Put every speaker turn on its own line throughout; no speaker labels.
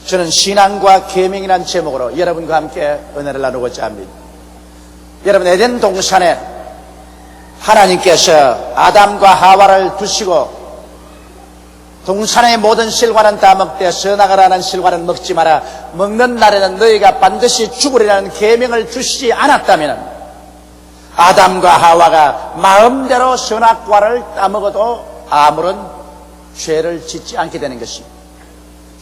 저는 신앙과 계명이라는 제목으로 여러분과 함께 은혜를 나누고자 합니다. 여러분, 에덴 동산에 하나님께서 아담과 하와를 두시고 동산의 모든 실과는 다 먹되 선악과라는 실과는 먹지 마라, 먹는 날에는 너희가 반드시 죽으리라는 계명을 주시지 않았다면 아담과 하와가 마음대로 선악과를 따먹어도 아무런 죄를 짓지 않게 되는 것입니다.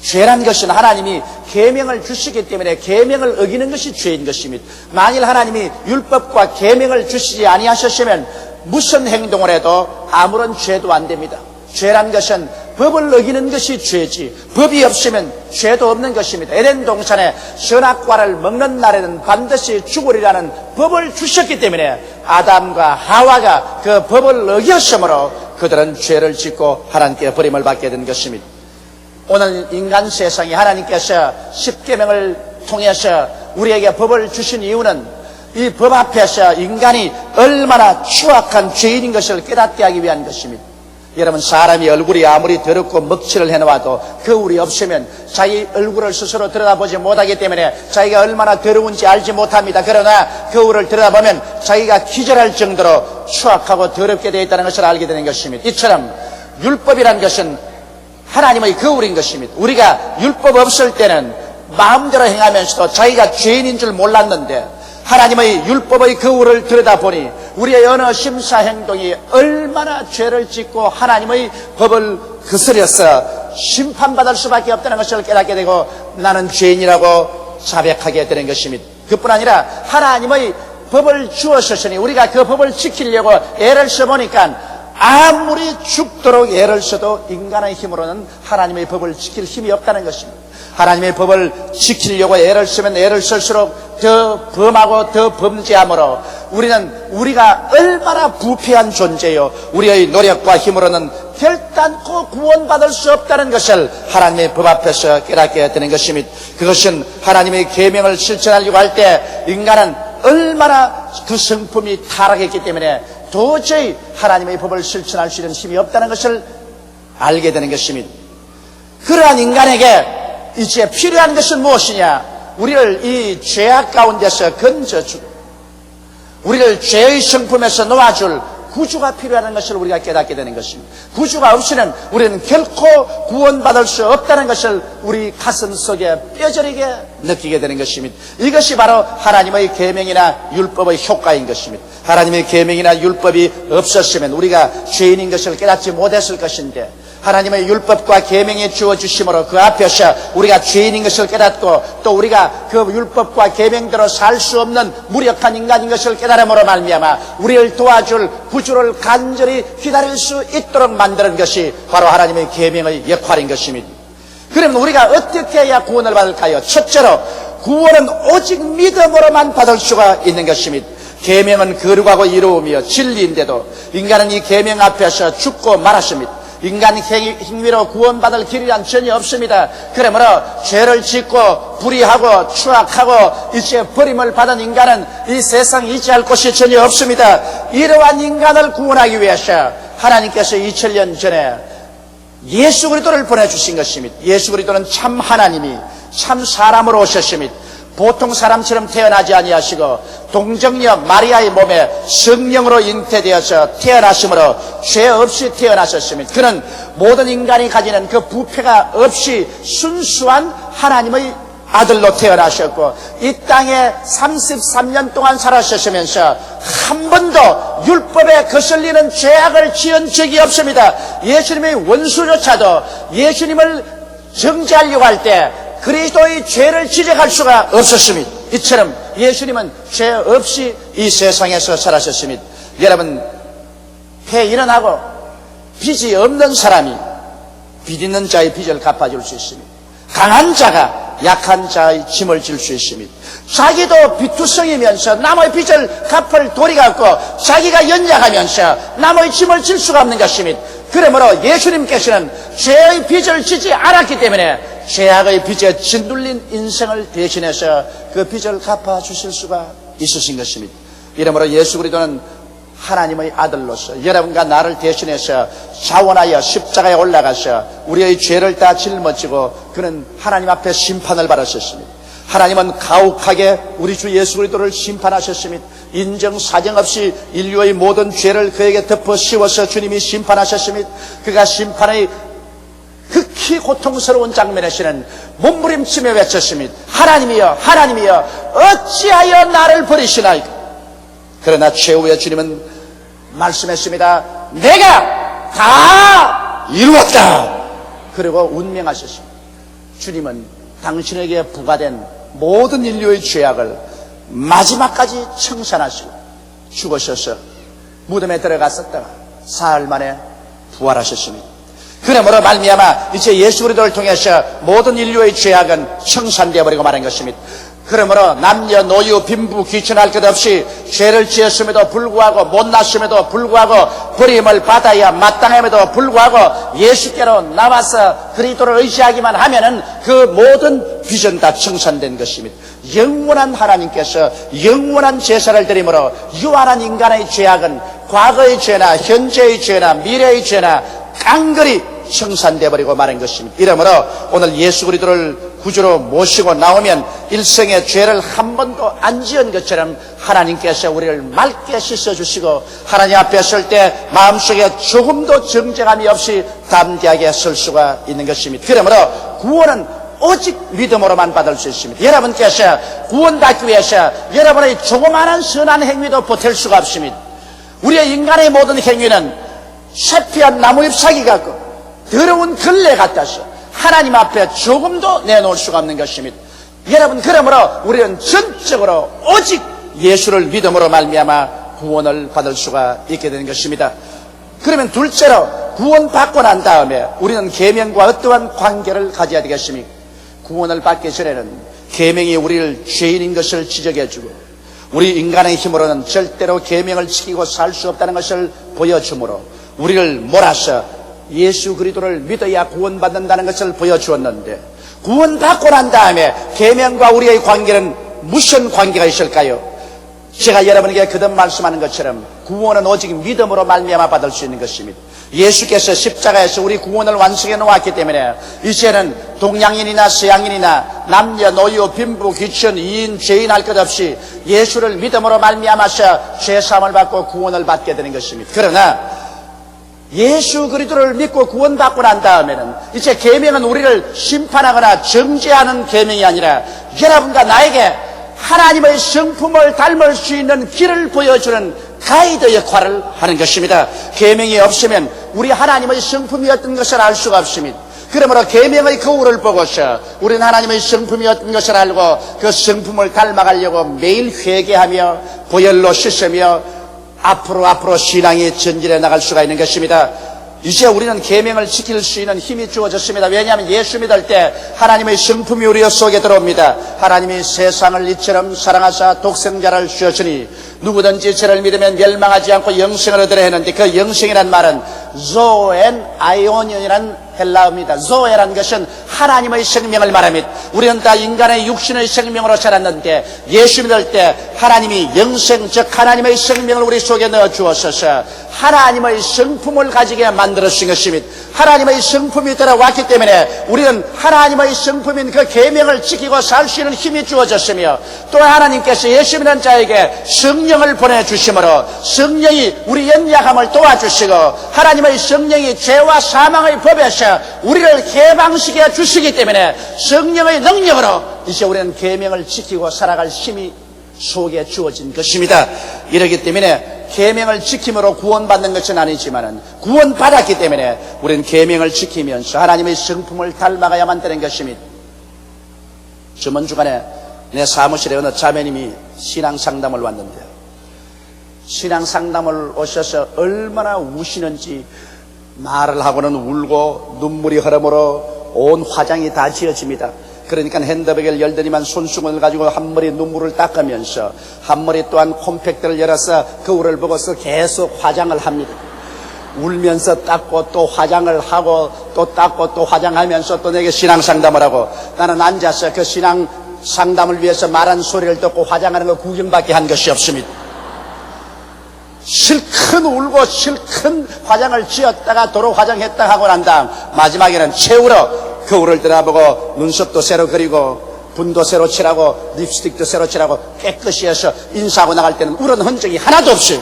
죄란 것은 하나님이 계명을 주시기 때문에 계명을 어기는 것이 죄인 것입니다. 만일 하나님이 율법과 계명을 주시지 아니하셨으면 무슨 행동을 해도 아무런 죄도 안 됩니다. 죄란 것은 법을 어기는 것이 죄지, 법이 없으면 죄도 없는 것입니다. 에덴 동산에 선악과를 먹는 날에는 반드시 죽으리라는 법을 주셨기 때문에 아담과 하와가 그 법을 어겼으므로 그들은 죄를 짓고 하나님께 버림을 받게 된 것입니다. 오늘 인간 세상에 하나님께서 십계명을 통해서 우리에게 법을 주신 이유는 이 법 앞에서 인간이 얼마나 추악한 죄인인 것을 깨닫게 하기 위한 것입니다. 여러분, 사람이 얼굴이 아무리 더럽고 먹칠을 해놓아도 거울이 없으면 자기 얼굴을 스스로 들여다보지 못하기 때문에 자기가 얼마나 더러운지 알지 못합니다. 그러나 거울을 들여다보면 자기가 기절할 정도로 추악하고 더럽게 되어 있다는 것을 알게 되는 것입니다. 이처럼 율법이란 것은 하나님의 거울인 것입니다. 우리가 율법 없을 때는 마음대로 행하면서도 자기가 죄인인 줄 몰랐는데 하나님의 율법의 거울을 들여다보니 우리의 어느 심사 행동이 얼마나 죄를 짓고 하나님의 법을 거스려서 심판받을 수밖에 없다는 것을 깨닫게 되고 나는 죄인이라고 자백하게 되는 것입니다. 그뿐 아니라 하나님의 법을 주었으니 우리가 그 법을 지키려고 애를 써보니까 아무리 죽도록 애를 써도 인간의 힘으로는 하나님의 법을 지킬 힘이 없다는 것입니다. 하나님의 법을 지키려고 애를 쓰면 애를 쓸수록 더 범하고 더 범죄함으로 우리가 얼마나 부패한 존재요, 우리의 노력과 힘으로는 결단코 구원받을 수 없다는 것을 하나님의 법 앞에서 깨닫게 되는 것입니다. 그것은 하나님의 계명을 실천하려고 할 때 인간은 얼마나 그 성품이 타락했기 때문에 도저히 하나님의 법을 실천할 수 있는 힘이 없다는 것을 알게 되는 것입니다. 그러한 인간에게 이제 필요한 것은 무엇이냐? 우리를 이 죄악 가운데서 건져주고 우리를 죄의 성품에서 놓아줄 구주가 필요하다는 것을 우리가 깨닫게 되는 것입니다. 구주가 없이는 우리는 결코 구원받을 수 없다는 것을 우리 가슴 속에 뼈저리게 느끼게 되는 것입니다. 이것이 바로 하나님의 계명이나 율법의 효과인 것입니다. 하나님의 계명이나 율법이 없었으면 우리가 죄인인 것을 깨닫지 못했을 것인데 하나님의 율법과 계명이 주어주심으로 그 앞에서 우리가 죄인인 것을 깨닫고 또 우리가 그 율법과 계명대로 살 수 없는 무력한 인간인 것을 깨달음으로 말미암아 우리를 도와줄 구주를 간절히 기다릴 수 있도록 만드는 것이 바로 하나님의 계명의 역할인 것입니다. 그러면 우리가 어떻게 해야 구원을 받을까요? 첫째로 구원은 오직 믿음으로만 받을 수가 있는 것입니다. 계명은 거룩하고 이로우며 진리인데도 인간은 이 계명 앞에서 죽고 말았습니다. 인간 행위로 구원받을 길이란 전혀 없습니다. 그러므로 죄를 짓고 불의하고 추악하고 이제 버림을 받은 인간은 이 세상에 있지 않을 곳이 전혀 없습니다. 이러한 인간을 구원하기 위해서 하나님께서 2000년 전에 예수 그리스도를 보내주신 것입니다. 예수 그리스도는 참 하나님이 참 사람으로 오셨습니다. 보통 사람처럼 태어나지 아니하시고 동정녀 마리아의 몸에 성령으로 잉태되어서 태어나심으로 죄 없이 태어나셨습니다. 그는 모든 인간이 가지는 그 부패가 없이 순수한 하나님의 아들로 태어나셨고 이 땅에 33년 동안 살아셨으면서 한 번도 율법에 거슬리는 죄악을 지은 적이 없습니다. 예수님의 원수조차도 예수님을 정죄하려고 할 때 그리스도의 죄를 지적할 수가 없었습니다. 이처럼 예수님은 죄 없이 이 세상에서 살아셨습니다. 여러분, 해 일어나고 빚이 없는 사람이 빚 있는 자의 빚을 갚아줄 수 있습니다. 강한 자가 약한 자의 짐을 질 수 있습니다. 자기도 비투성이면서 남의 빚을 갚을 도리가 없고 자기가 연약하면서 남의 짐을 질 수가 없는 것입니다. 그러므로 예수님께서는 죄의 빚을 지지 않았기 때문에 죄악의 빚에 짓눌린 인생을 대신해서 그 빚을 갚아주실 수가 있으신 것입니다. 이러므로 예수 그리스도는 하나님의 아들로서 여러분과 나를 대신해서 자원하여 십자가에 올라가서 우리의 죄를 다 짊어지고 그는 하나님 앞에 심판을 받으셨습니다. 하나님은 가혹하게 우리 주 예수 그리스도를 심판하셨습니다. 인정 사정 없이 인류의 모든 죄를 그에게 덮어 씌워서 주님이 심판하셨습니다. 그가 심판의 극히 고통스러운 장면에서는 몸부림치며 외쳤습니다. 하나님이여 하나님이여 어찌하여 나를 버리시나이까. 그러나 최후의 주님은 말씀했습니다. 내가 다 이루었다. 그리고 운명하셨습니다. 주님은 당신에게 부과된 모든 인류의 죄악을 마지막까지 청산하시고 죽으셔서 무덤에 들어갔었다가 사흘 만에 부활하셨습니다. 그러므로 말미암아 이제 예수 그리스도를 통해서 모든 인류의 죄악은 청산되어 버리고 말한 것입니다. 그러므로 남녀 노유 빈부 귀천할 것 없이 죄를 지었음에도 불구하고 못났음에도 불구하고 버림을 받아야 마땅함에도 불구하고 예수께로 나와서 그리스도를 의지하기만 하면은 그 모든 빚은 다 청산된 것입니다. 영원한 하나님께서 영원한 제사를 드림으로 유한한 인간의 죄악은 과거의 죄나 현재의 죄나 미래의 죄나 깡그리 청산되어 버리고 말한 것입니다. 이러므로 오늘 예수 그리스도를 구주로 모시고 나오면 일생의 죄를 한 번도 안 지은 것처럼 하나님께서 우리를 맑게 씻어주시고 하나님 앞에 설 때 마음속에 조금도 정죄감이 없이 담대하게 설 수가 있는 것입니다. 그러므로 구원은 오직 믿음으로만 받을 수 있습니다. 여러분께서 구원받기 위해서 여러분의 조그마한 선한 행위도 보탤 수가 없습니다. 우리의 인간의 모든 행위는 쇠피한 나무잎사귀 같고 더러운 걸레 같아서 하나님 앞에 조금도 내놓을 수가 없는 것입니다. 여러분, 그러므로 우리는 전적으로 오직 예수를 믿음으로 말미암아 구원을 받을 수가 있게 되는 것입니다. 그러면 둘째로 구원받고 난 다음에 우리는 계명과 어떠한 관계를 가져야 되겠습니까? 구원을 받기 전에는 계명이 우리를 죄인인 것을 지적해주고 우리 인간의 힘으로는 절대로 계명을 지키고 살 수 없다는 것을 보여주므로 우리를 몰아서 예수 그리스도를 믿어야 구원받는다는 것을 보여주었는데 구원받고 난 다음에 계명과 우리의 관계는 무슨 관계가 있을까요? 제가 여러분에게 거듭 말씀하는 것처럼 구원은 오직 믿음으로 말미암아 받을 수 있는 것입니다. 예수께서 십자가에서 우리 구원을 완성해 놓았기 때문에 이제는 동양인이나 서양인이나 남녀 노유 빈부 귀천 이인 죄인 할 것 없이 예수를 믿음으로 말미암아서 죄사함을 받고 구원을 받게 되는 것입니다. 그러나 예수 그리스도를 믿고 구원받고 난 다음에는 이제 계명은 우리를 심판하거나 정죄하는 계명이 아니라 여러분과 나에게 하나님의 성품을 닮을 수 있는 길을 보여주는 가이드 역할을 하는 것입니다. 계명이 없으면 우리 하나님의 성품이 어떤 것을 알 수가 없습니다. 그러므로 계명의 거울을 보고서 우리는 하나님의 성품이 어떤 것을 알고 그 성품을 닮아가려고 매일 회개하며 보혈로 씻으며 앞으로 신앙이 전진해 나갈 수가 있는 것입니다. 이제 우리는 계명을 지킬 수 있는 힘이 주어졌습니다. 왜냐하면 예수 믿을 때 하나님의 성품이 우리 속에 들어옵니다. 하나님이 세상을 이처럼 사랑하사 독생자를 주셨으니 누구든지 저를 믿으면 멸망하지 않고 영생을 얻으려 했는데 그 영생이란 말은 조엔 아이오니언이라는 헬라어입니다. 조에라는 것은 하나님의 생명을 말합니다. 우리는 다 인간의 육신의 생명으로 자랐는데 예수 믿을 때 하나님이 영생 즉 하나님의 생명을 우리 속에 넣어 주었어서 하나님의 성품을 가지게 만들어주신 것입니다. 하나님의 성품이 들어왔기 때문에 우리는 하나님의 성품인 그 계명을 지키고 살 수 있는 힘이 주어졌으며 또 하나님께서 예수 믿는 자에게 성령을 보내주심으로 성령이 우리 연약함을 도와주시고 하나님의 성령이 죄와 사망의 법에서 우리를 해방시켜 주시기 때문에 성령의 능력으로 이제 우리는 계명을 지키고 살아갈 힘이 속에 주어진 것입니다. 이러기 때문에 계명을 지킴으로 구원받는 것은 아니지만 구원받았기 때문에 우리는 계명을 지키면서 하나님의 성품을 닮아가야만 되는 것입니다. 저번 주간에 내 사무실에 어느 자매님이 신앙상담을 왔는데요. 신앙상담을 오셔서 얼마나 우시는지 말을 하고는 울고 눈물이 흐름으로 온 화장이 다 지어집니다. 그러니까 핸드백을 열더니만 손수건을 가지고 한 머리 눈물을 닦으면서 한 머리 또한 콤팩트를 열어서 거울을 보고서 계속 화장을 합니다. 울면서 닦고 또 화장을 하고 또 닦고 또 화장하면서 또 내게 신앙상담을 하고 나는 앉아서 그 신앙상담을 위해서 말한 소리를 듣고 화장하는 거 구경밖에 한 것이 없습니다. 실컷 울고 실컷 화장을 지었다가 도로 화장했다 하고 난 다음 마지막에는 채우러 거울을 들어보고 눈썹도 새로 그리고 분도 새로 칠하고 립스틱도 새로 칠하고 깨끗이 해서 인사하고 나갈 때는 울은 흔적이 하나도 없어요.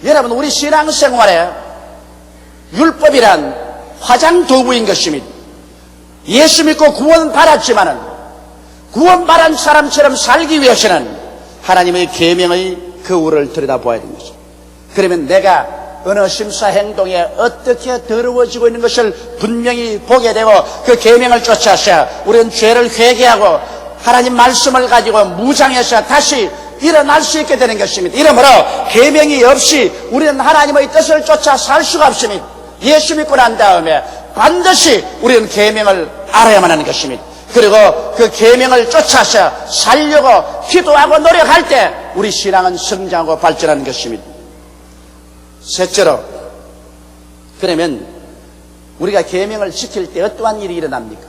여러분, 우리 신앙생활에 율법이란 화장 도구인 것입니다. 예수 믿고 구원 받았지만은 구원받은 사람처럼 살기 위해서는 하나님의 계명의 거울을 들여다보아야 되는 것입니다. 그러면 내가 어느 심사 행동에 어떻게 더러워지고 있는 것을 분명히 보게 되고 그 계명을 쫓아서 우리는 죄를 회개하고 하나님 말씀을 가지고 무장해서 다시 일어날 수 있게 되는 것입니다. 이러므로 계명이 없이 우리는 하나님의 뜻을 쫓아 살 수가 없습니다. 예수 믿고 난 다음에 반드시 우리는 계명을 알아야만 하는 것입니다. 그리고 그 계명을 쫓아서 살려고 기도하고 노력할 때 우리 신앙은 성장하고 발전하는 것입니다. 셋째로, 그러면 우리가 계명을 지킬 때 어떠한 일이 일어납니까?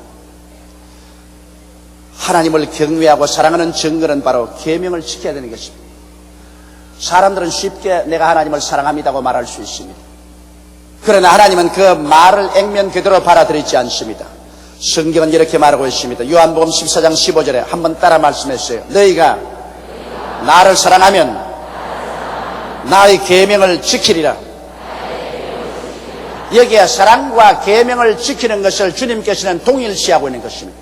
하나님을 경외하고 사랑하는 증거는 바로 계명을 지켜야 되는 것입니다. 사람들은 쉽게 내가 하나님을 사랑합니다고 말할 수 있습니다. 그러나 하나님은 그 말을 액면 그대로 받아들이지 않습니다. 성경은 이렇게 말하고 있습니다. 요한복음 14장 15절에 한번 따라 말씀했어요. 너희가 나를 사랑하면 나의 계명을 지키리라. 여기에 사랑과 계명을 지키는 것을 주님께서는 동일시하고 있는 것입니다.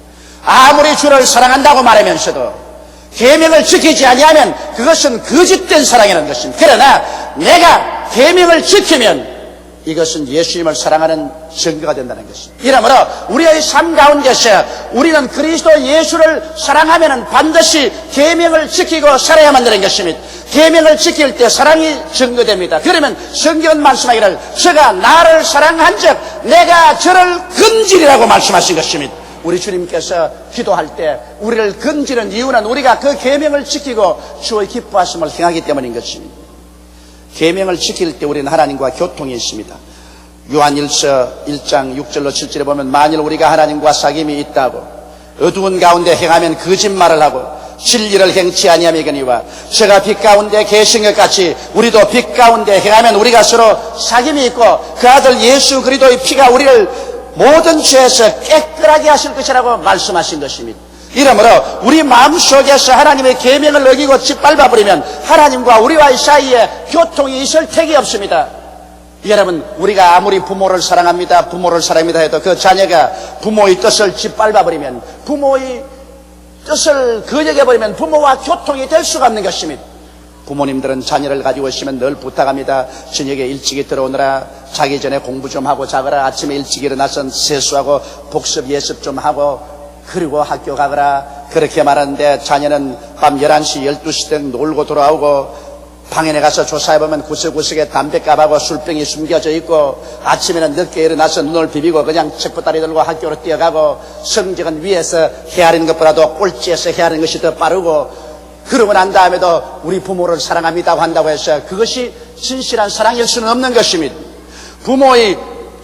아무리 주를 사랑한다고 말하면서도 계명을 지키지 아니하면 그것은 거짓된 사랑이라는 것입니다. 그러나 내가 계명을 지키면 이것은 예수님을 사랑하는 증거가 된다는 것입니다. 이러므로 우리의 삶 가운데서 우리는 그리스도 예수를 사랑하면 반드시 계명을 지키고 살아야만 되는 것입니다. 계명을 지킬 때 사랑이 증거됩니다. 그러면 성경은 말씀하기를 저가 나를 사랑한 즉 내가 저를 건지리라고 말씀하신 것입니다. 우리 주님께서 기도할 때 우리를 건지는 이유는 우리가 그 계명을 지키고 주의 기뻐하심을 행하기 때문인 것입니다. 계명을 지킬 때 우리는 하나님과 교통이 있습니다. 요한일서 1장 6절로 7절에 보면 만일 우리가 하나님과 사귐이 있다고 어두운 가운데 행하면 거짓말을 하고 진리를 행치 아니하미거니와 저가 빛 가운데 계신 것 같이 우리도 빛 가운데 행하면 우리가 서로 사귐이 있고 그 아들 예수 그리스도의 피가 우리를 모든 죄에서 깨끗하게 하실 것이라고 말씀하신 것입니다. 이러므로 우리 마음속에서 하나님의 계명을 어기고 짓밟아버리면 하나님과 우리와의 사이에 교통이 있을 택이 없습니다. 여러분, 우리가 아무리 부모를 사랑합니다 해도 그 자녀가 부모의 뜻을 짓밟아버리면, 부모의 뜻을 거역해버리면 부모와 교통이 될 수가 없는 것입니다. 부모님들은 자녀를 가지고 있으면 늘 부탁합니다. 저녁에 일찍이 들어오느라 자기 전에 공부 좀 하고 자거라. 아침에 일찍 일어나서 세수하고 복습 예습 좀 하고 그리고 학교 가거라. 그렇게 말하는데 자녀는 밤 11시 12시 등 놀고 돌아오고 방에 가서 조사해보면 구석구석에 담뱃갑하고 술병이 숨겨져 있고 아침에는 늦게 일어나서 눈을 비비고 그냥 책보따리 들고 학교로 뛰어가고 성적은 위에서 헤아리는 것보다도 꼴찌에서 헤아리는 것이 더 빠르고 그러고 난 다음에도 우리 부모를 사랑합니다 한다고 해서 그것이 진실한 사랑일 수는 없는 것입니다. 부모의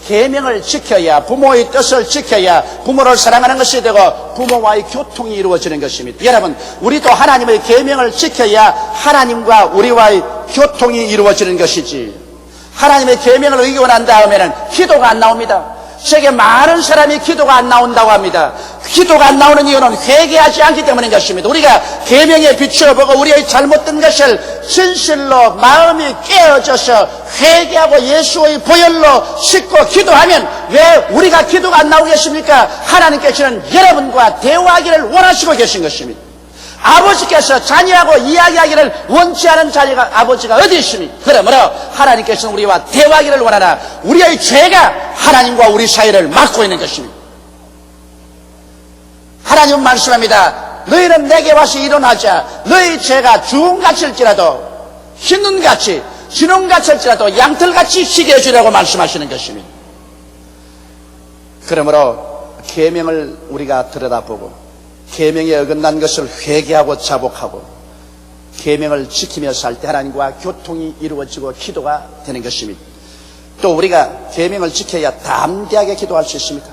계명을 지켜야, 부모의 뜻을 지켜야 부모를 사랑하는 것이 되고 부모와의 교통이 이루어지는 것입니다. 여러분, 우리도 하나님의 계명을 지켜야 하나님과 우리와의 교통이 이루어지는 것이지, 하나님의 계명을 어기고 난 다음에는 기도가 안 나옵니다. 세계 많은 사람이 기도가 안 나온다고 합니다. 기도가 안 나오는 이유는 회개하지 않기 때문인 것입니다. 우리가 계명에 비추어보고 우리의 잘못된 것을 진실로 마음이 깨어져서 회개하고 예수의 보혈로 씻고 기도하면 왜 우리가 기도가 안 나오겠습니까? 하나님께서는 여러분과 대화하기를 원하시고 계신 것입니다. 아버지께서 자녀하고 이야기하기를 원치 않은 자녀가 아버지가 어디 있습니까? 그러므로 하나님께서는 우리와 대화하기를 원하나 우리의 죄가 하나님과 우리 사이를 막고 있는 것입니다. 하나님은 말씀합니다. 너희는 내게 와서 일어나자. 너희 죄가 주홍같을지라도 흰눈같이 진홍같을지라도 양털같이 희게 해주라고 말씀하시는 것입니다. 그러므로 계명을 우리가 들여다보고 계명에 어긋난 것을 회개하고 자복하고 계명을 지키며 살 때 하나님과 교통이 이루어지고 기도가 되는 것입니다. 또 우리가 계명을 지켜야 담대하게 기도할 수 있습니다.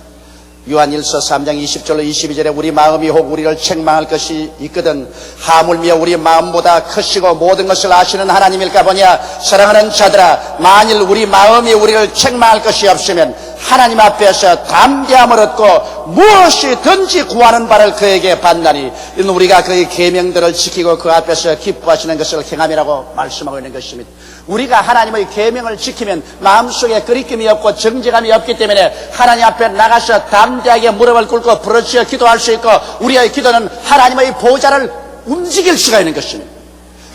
요한일서 3장 20절로 22절에 우리 마음이 혹 우리를 책망할 것이 있거든 하물며 우리 마음보다 크시고 모든 것을 아시는 하나님일까 보냐. 사랑하는 자들아, 만일 우리 마음이 우리를 책망할 것이 없으면 하나님 앞에서 담대함을 얻고 무엇이든지 구하는 바를 그에게 받나니 이는 우리가 그의 계명들을 지키고 그 앞에서 기뻐하시는 것을 행함이라고 말씀하고 있는 것입니다. 우리가 하나님의 계명을 지키면 마음속에 끄리낌이 없고 정죄감이 없기 때문에 하나님 앞에 나가서 담대하게 무릎을 꿇고 부르짖어 기도할 수 있고 우리의 기도는 하나님의 보좌를 움직일 수가 있는 것입니다.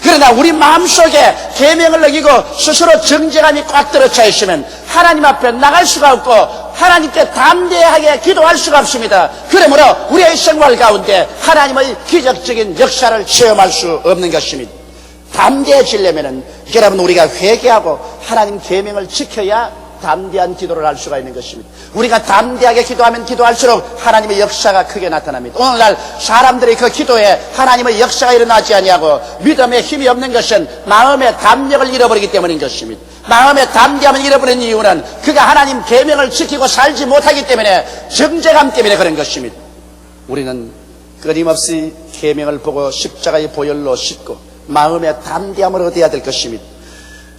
그러나 우리 마음속에 계명을 어기고 스스로 정죄감이 꽉 들어차 있으면 하나님 앞에 나갈 수가 없고 하나님께 담대하게 기도할 수가 없습니다. 그러므로 우리의 생활 가운데 하나님의 기적적인 역사를 체험할 수 없는 것입니다. 담대해지려면 여러분 우리가 회개하고 하나님 계명을 지켜야 담대한 기도를 할 수가 있는 것입니다. 우리가 담대하게 기도하면 기도할수록 하나님의 역사가 크게 나타납니다. 오늘날 사람들이 그 기도에 하나님의 역사가 일어나지 아니하고 믿음에 힘이 없는 것은 마음의 담력을 잃어버리기 때문인 것입니다. 마음의 담대함을 잃어버린 이유는 그가 하나님 계명을 지키고 살지 못하기 때문에 정죄감 때문에 그런 것입니다. 우리는 끊임없이 계명을 보고 십자가의 보혈로 씻고 마음의 담대함을 얻어야 될 것입니다.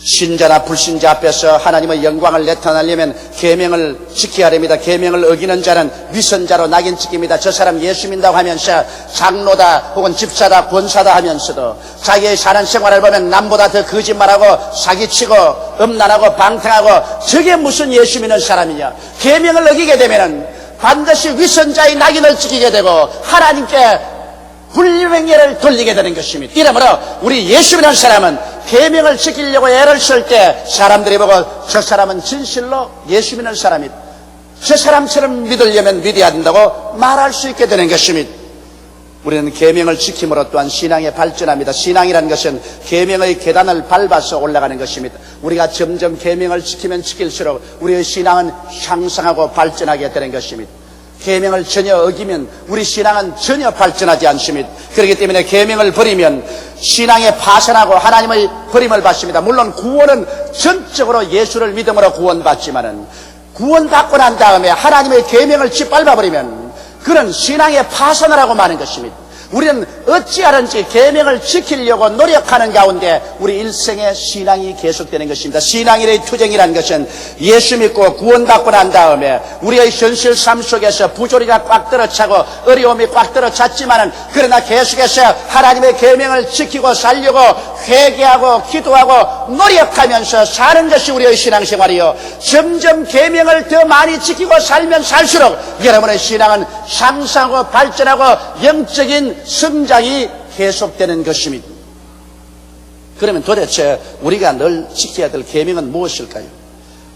신자나 불신자 앞에서 하나님의 영광을 나타내려면 계명을 지켜야 됩니다. 계명을 어기는 자는 위선자로 낙인 찍힙니다. 저 사람 예수 믿는다고 하면서 장로다 혹은 집사다 권사다 하면서도 자기의 사는 생활을 보면 남보다 더 거짓말하고 사기치고 음란하고 방탕하고 저게 무슨 예수 믿는 사람이냐. 계명을 어기게 되면 반드시 위선자의 낙인을 찍히게 되고 하나님께 불명예를 돌리게 되는 것입니다. 이러므로 우리 예수 믿는 사람은 계명을 지키려고 애를 쓸 때 사람들이 보고 저 사람은 진실로 예수 믿는 사람이다. 저 사람처럼 믿으려면 믿어야 된다고 말할 수 있게 되는 것입니다. 우리는 계명을 지킴으로 또한 신앙에 발전합니다. 신앙이라는 것은 계명의 계단을 밟아서 올라가는 것입니다. 우리가 점점 계명을 지키면 지킬수록 우리의 신앙은 향상하고 발전하게 되는 것입니다. 계명을 전혀 어기면 우리 신앙은 전혀 발전하지 않습니다. 그렇기 때문에 계명을 버리면 신앙에 파산하고 하나님의 버림을 받습니다. 물론 구원은 전적으로 예수를 믿음으로 구원받지만은 구원받고 난 다음에 하나님의 계명을 짓밟아버리면 그런 신앙에 파산을 하고 마는 것입니다. 우리는 어찌하든지 계명을 지키려고 노력하는 가운데 우리 일생의 신앙이 계속되는 것입니다. 신앙의 투쟁이라는 것은 예수 믿고 구원받고 난 다음에 우리의 현실 삶 속에서 부조리가 꽉 들어차고 어려움이 꽉 들어찼지만은 그러나 계속해서 하나님의 계명을 지키고 살려고 회개하고 기도하고 노력하면서 사는 것이 우리의 신앙생활이요. 점점 계명을 더 많이 지키고 살면 살수록 여러분의 신앙은 향상하고 발전하고 영적인 성장이 계속되는 것입니다. 그러면 도대체 우리가 늘 지켜야 될 계명은 무엇일까요?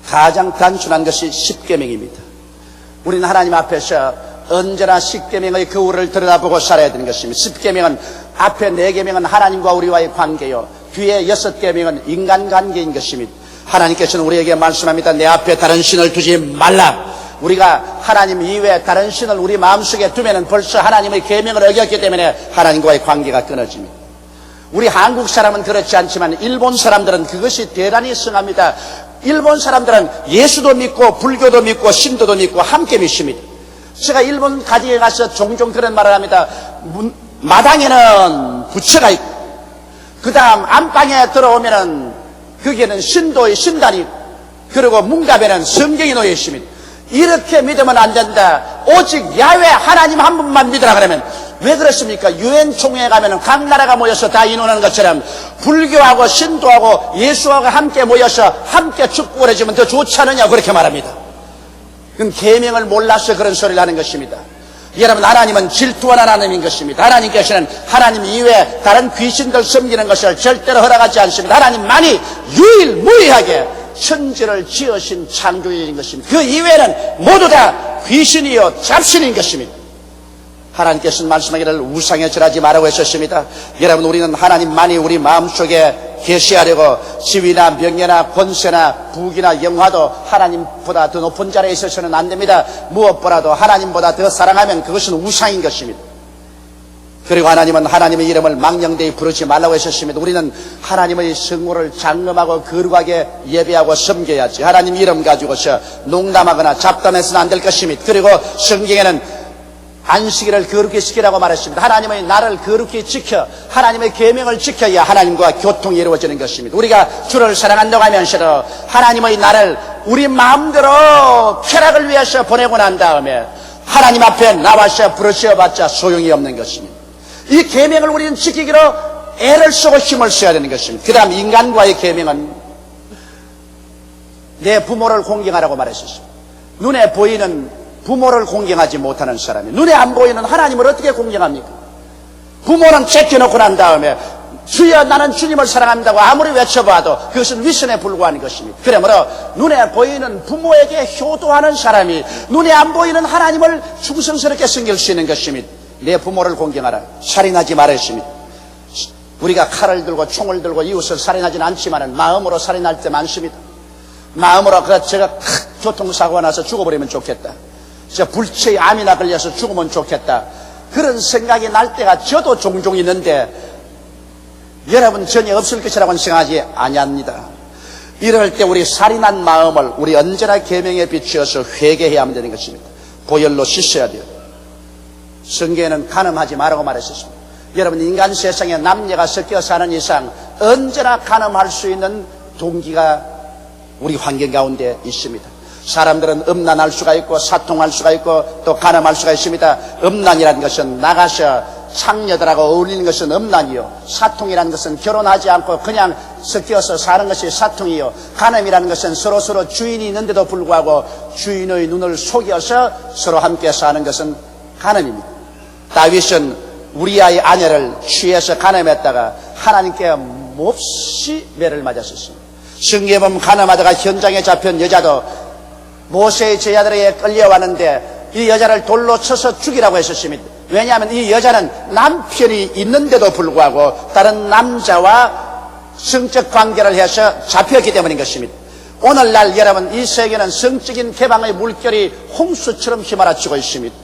가장 단순한 것이 10계명입니다. 우리는 하나님 앞에서 언제나 10계명의 거울을 들여다보고 살아야 되는 것입니다. 10계명은 앞에 4계명은 하나님과 우리와의 관계요, 뒤에 6계명은 인간관계인 것입니다. 하나님께서는 우리에게 말씀합니다. 내 앞에 다른 신을 두지 말라. 우리가 하나님 이외에 다른 신을 우리 마음속에 두면은 벌써 하나님의 계명을 어겼기 때문에 하나님과의 관계가 끊어집니다. 우리 한국 사람은 그렇지 않지만 일본 사람들은 그것이 대단히 성합니다. 일본 사람들은 예수도 믿고 불교도 믿고 신도도 믿고 함께 믿습니다. 제가 일본 가지에 가서 종종 그런 말을 합니다. 마당에는 부처가 있고 그 다음 안방에 들어오면은 거기에는 신도의 신단이 있고 그리고 문갑에는 성경이 놓여 있습니다. 이렇게 믿으면 안 된다. 오직 야훼 하나님 한 분만 믿으라 그러면 왜 그렇습니까? 유엔 총회에 가면 각 나라가 모여서 다 인원하는 것처럼 불교하고 신도하고 예수하고 함께 모여서 함께 축복을 해주면 더 좋지 않느냐 그렇게 말합니다. 그건 계명을 몰라서 그런 소리를 하는 것입니다. 여러분, 하나님은 질투하는 하나님인 것입니다. 하나님께서는 하나님 이외에 다른 귀신들 섬기는 것을 절대로 허락하지 않습니다. 하나님만이 유일무이하게 천지를 지으신 창조주인 것입니다. 그 이외에는 모두 다 귀신이요 잡신인 것입니다. 하나님께서는 말씀하기를 우상에 절하지 말라고 하셨습니다. 여러분, 우리는 하나님만이 우리 마음속에 계시하려고 지위나 명예나 권세나 부귀나 영화도 하나님보다 더 높은 자리에 있어서는 안 됩니다. 무엇보다도 하나님보다 더 사랑하면 그것은 우상인 것입니다. 그리고 하나님은 하나님의 이름을 망령되이 부르지 말라고 하셨습니다. 우리는 하나님의 성물을 장엄하고 거룩하게 예배하고 섬겨야지. 하나님 이름 가지고서 농담하거나 잡담해서는 안 될 것입니다. 그리고 성경에는 안식일을 거룩히 지키라고 말했습니다. 하나님의 나를 거룩히 지켜 하나님의 계명을 지켜야 하나님과 교통이 이루어지는 것입니다. 우리가 주를 사랑한다고 하면서도 하나님의 나를 우리 마음대로 쾌락을 위해서 보내고 난 다음에 하나님 앞에 나와서 부르짖어봤자 소용이 없는 것입니다. 이 계명을 우리는 지키기로 애를 쓰고 힘을 써야 되는 것입니다. 그 다음 인간과의 계명은 내 부모를 공경하라고 말했습니다. 눈에 보이는 부모를 공경하지 못하는 사람이 눈에 안 보이는 하나님을 어떻게 공경합니까? 부모는 제껴놓고 난 다음에 주여 나는 주님을 사랑합니다고 아무리 외쳐봐도 그것은 위선에 불과한 것입니다. 그러므로 눈에 보이는 부모에게 효도하는 사람이 눈에 안 보이는 하나님을 충성스럽게 섬길 수 있는 것입니다. 내 부모를 공경하라. 살인하지 말았습니다. 우리가 칼을 들고 총을 들고 이웃을 살인하지는 않지만 마음으로 살인할 때 많습니다. 마음으로 제가 교통사고가 나서 죽어버리면 좋겠다. 불치의 암이나 걸려서 죽으면 좋겠다. 그런 생각이 날 때가 저도 종종 있는데 여러분 전혀 없을 것이라고는 생각하지 아니합니다. 이럴 때 우리 살인한 마음을 우리 언제나 계명에 비추어서 회개해야 하면 되는 것입니다. 보혈로 씻어야 돼요. 성경에는 간음하지 말라고 말했습니다. 여러분 인간 세상에 남녀가 섞여 사는 이상 언제나 간음할 수 있는 동기가 우리 환경 가운데 있습니다. 사람들은 음란할 수가 있고 사통할 수가 있고 또 간음할 수가 있습니다. 음란이라는 것은 나가서 창녀들하고 어울리는 것은 음란이요, 사통이라는 것은 결혼하지 않고 그냥 섞여서 사는 것이 사통이요, 간음이라는 것은 서로 주인이 있는데도 불구하고 주인의 눈을 속여서 서로 함께 사는 것은 간음입니다. 다윗은 우리아의 아내를 취해서 간음했다가 하나님께 몹시 매를 맞았었습니다. 성경에 보면 간음하다가 현장에 잡힌 여자도 모세의 제자들에게 끌려왔는데 이 여자를 돌로 쳐서 죽이라고 했었습니다. 왜냐하면 이 여자는 남편이 있는데도 불구하고 다른 남자와 성적 관계를 해서 잡혔기 때문인 것입니다. 오늘날 여러분 이 세계는 성적인 개방의 물결이 홍수처럼 휘몰아치고 있습니다.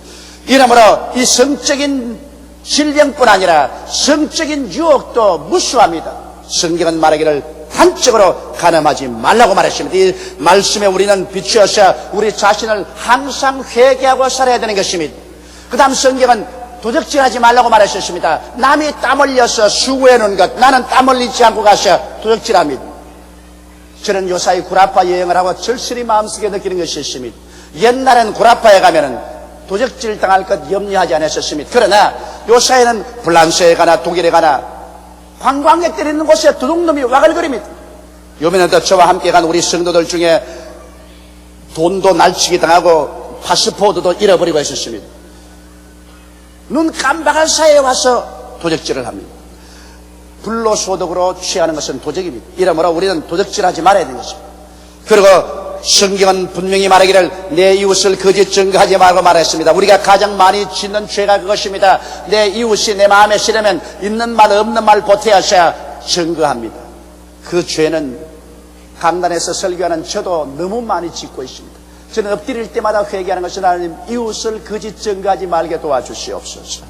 이러므로 이 성적인 질병뿐 아니라 성적인 유혹도 무수합니다. 성경은 말하기를 단적으로 간음하지 말라고 말했습니다. 이 말씀에 우리는 비추어서 우리 자신을 항상 회개하고 살아야 되는 것입니다. 그 다음 성경은 도적질하지 말라고 말하셨습니다. 남이 땀 흘려서 수고해 놓은 것 나는 땀 흘리지 않고 가서 도적질합니다. 저는 요사이 구라파 여행을 하고 절실히 마음속에 느끼는 것이 있습니다. 옛날엔 구라파에 가면은 도적질 당할 것 염려하지 않았었습니다. 그러나 요사이는 프랑스에 가나 독일에 가나 관광객들이 있는 곳에 도둑놈이 와글거립니다. 요번에도 저와 함께 간 우리 성도들 중에 돈도 날치기 당하고 파스포드도 잃어버리고 있었습니다. 눈 깜박할 사이에 와서 도적질을 합니다. 불로소득으로 취하는 것은 도적입니다. 이러므로 우리는 도적질하지 말아야 되는 것입니다. 그리고 성경은 분명히 말하기를 내 이웃을 거짓 증거하지 말고 말했습니다. 우리가 가장 많이 짓는 죄가 그것입니다. 내 이웃이 내 마음에 싫으면 있는 말 없는 말 보태어서 증거합니다. 그 죄는 강단에서 설교하는 저도 너무 많이 짓고 있습니다. 저는 엎드릴 때마다 회개하는 것은 하나님 이웃을 거짓 증거하지 말게 도와주시옵소서.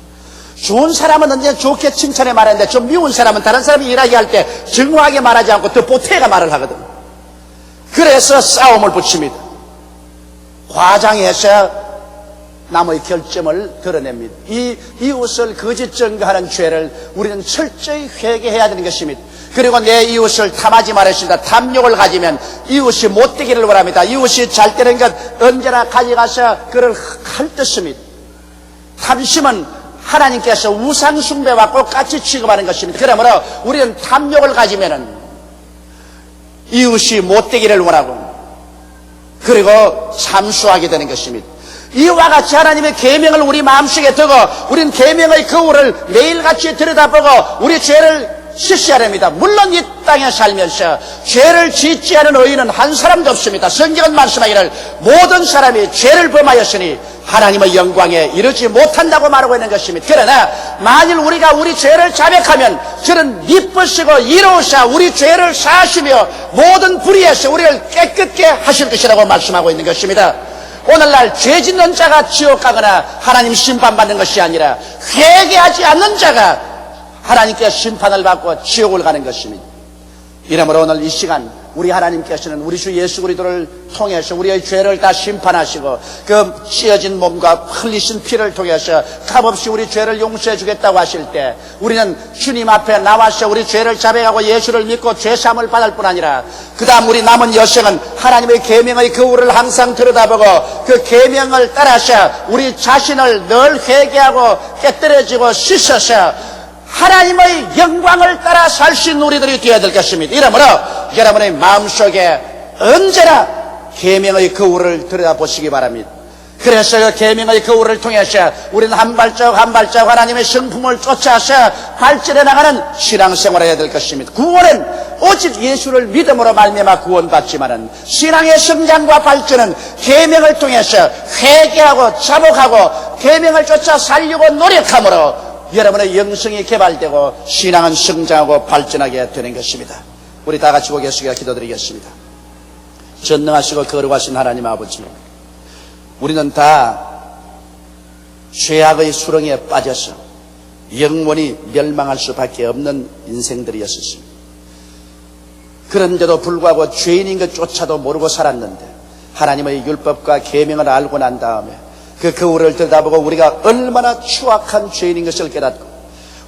좋은 사람은 언제나 좋게 칭찬해 말하는데 좀 미운 사람은 다른 사람이 일하게 할 때 정확하게 말하지 않고 더 보태가 말을 하거든. 그래서 싸움을 붙입니다. 과장해서 남의 결점을 드러냅니다. 이 이웃을 거짓 증거하는 죄를 우리는 철저히 회개해야 되는 것입니다. 그리고 내 이웃을 탐하지 말았습니다. 탐욕을 가지면 이웃이 못되기를 원합니다. 이웃이 잘 되는 것 언제나 가져가서 그를 핥듯습니다. 탐심은 하나님께서 우상 숭배와 똑같이 취급하는 것입니다. 그러므로 우리는 탐욕을 가지면은 이웃이 못되기를 원하고 그리고 참수하게 되는 것입니다. 이와 같이 하나님의 계명을 우리 마음속에 두고 우리는 계명의 거울을 매일같이 들여다보고 우리 죄를 씻어야 됩니다. 물론 이 땅에 살면서 죄를 짓지 않은 의인은 한 사람도 없습니다. 성경은 말씀하기를 모든 사람이 죄를 범하였으니 하나님의 영광에 이르지 못한다고 말하고 있는 것입니다. 그러나 만일 우리가 우리 죄를 자백하면 저는 미쁘시고 이로우사 우리 죄를 사하시며 모든 불의에서 우리를 깨끗게 하실 것이라고 말씀하고 있는 것입니다. 오늘날 죄 짓는 자가 지옥 가거나 하나님 심판받는 것이 아니라 회개하지 않는 자가 하나님께 심판을 받고 지옥을 가는 것입니다. 이러므로 오늘 이 시간 우리 하나님께서는 우리 주 예수 그리스도를 통해서 우리의 죄를 다 심판하시고 그 찢어진 몸과 흘리신 피를 통해서 값없이 우리 죄를 용서해 주겠다고 하실 때 우리는 주님 앞에 나와서 우리 죄를 자백하고 예수를 믿고 죄사함을 받을 뿐 아니라 그 다음 우리 남은 여생은 하나님의 계명의 거울을 항상 들여다보고 그 계명을 따라서 우리 자신을 늘 회개하고 깨뜨려지고 씻어서 하나님의 영광을 따라 살 수 있는 우리들이 되어야 될 것입니다. 이러므로 여러분의 마음속에 언제나 계명의 거울을 들여다보시기 바랍니다. 그래서 그 계명의 거울을 통해서 우리는 한 발자국 한 발자국 하나님의 성품을 쫓아서 발전해 나가는 신앙생활을 해야 될 것입니다. 구원은 오직 예수를 믿음으로 말미암아 구원받지만은 신앙의 성장과 발전은 계명을 통해서 회개하고 자복하고 계명을 쫓아 살려고 노력함으로 여러분의 영성이 개발되고 신앙은 성장하고 발전하게 되는 것입니다. 우리 다 같이 고개 숙여 기도드리겠습니다. 전능하시고 거룩하신 하나님 아버지, 우리는 다 죄악의 수렁에 빠져서 영원히 멸망할 수밖에 없는 인생들이었습니다. 그런데도 불구하고 죄인인 것조차도 모르고 살았는데 하나님의 율법과 계명을 알고 난 다음에 그 거울을 들여다보고 우리가 얼마나 추악한 죄인인 것을 깨닫고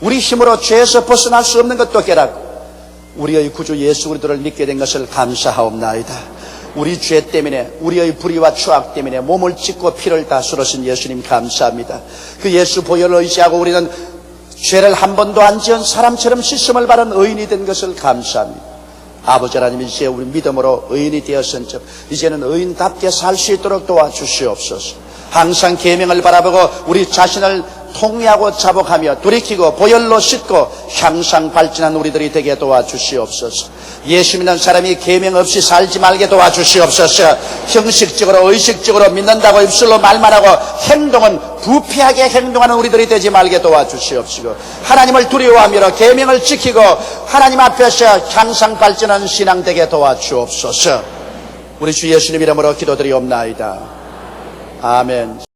우리 힘으로 죄에서 벗어날 수 없는 것도 깨닫고 우리의 구주 예수 그리스도를 믿게 된 것을 감사하옵나이다. 우리 죄 때문에 우리의 불의와 추악 때문에 몸을 찢고 피를 다 쏟으신 예수님 감사합니다. 그 예수 보혈을 의지하고 우리는 죄를 한 번도 안 지은 사람처럼 씻음을 받은 의인이 된 것을 감사합니다. 아버지 하나님, 이제 우리 믿음으로 의인이 되었은즉 이제는 의인답게 살 수 있도록 도와주시옵소서. 항상 계명을 바라보고 우리 자신을 통회하고 자복하며 돌이키고 보혈로 씻고 향상 발전한 우리들이 되게 도와주시옵소서. 예수 믿는 사람이 계명 없이 살지 말게 도와주시옵소서. 형식적으로 의식적으로 믿는다고 입술로 말만 하고 행동은 부패하게 행동하는 우리들이 되지 말게 도와주시옵시고 하나님을 두려워하며 계명을 지키고 하나님 앞에서 향상 발전하는 신앙 되게 도와주옵소서. 우리 주 예수님 이름으로 기도드리옵나이다. 아멘.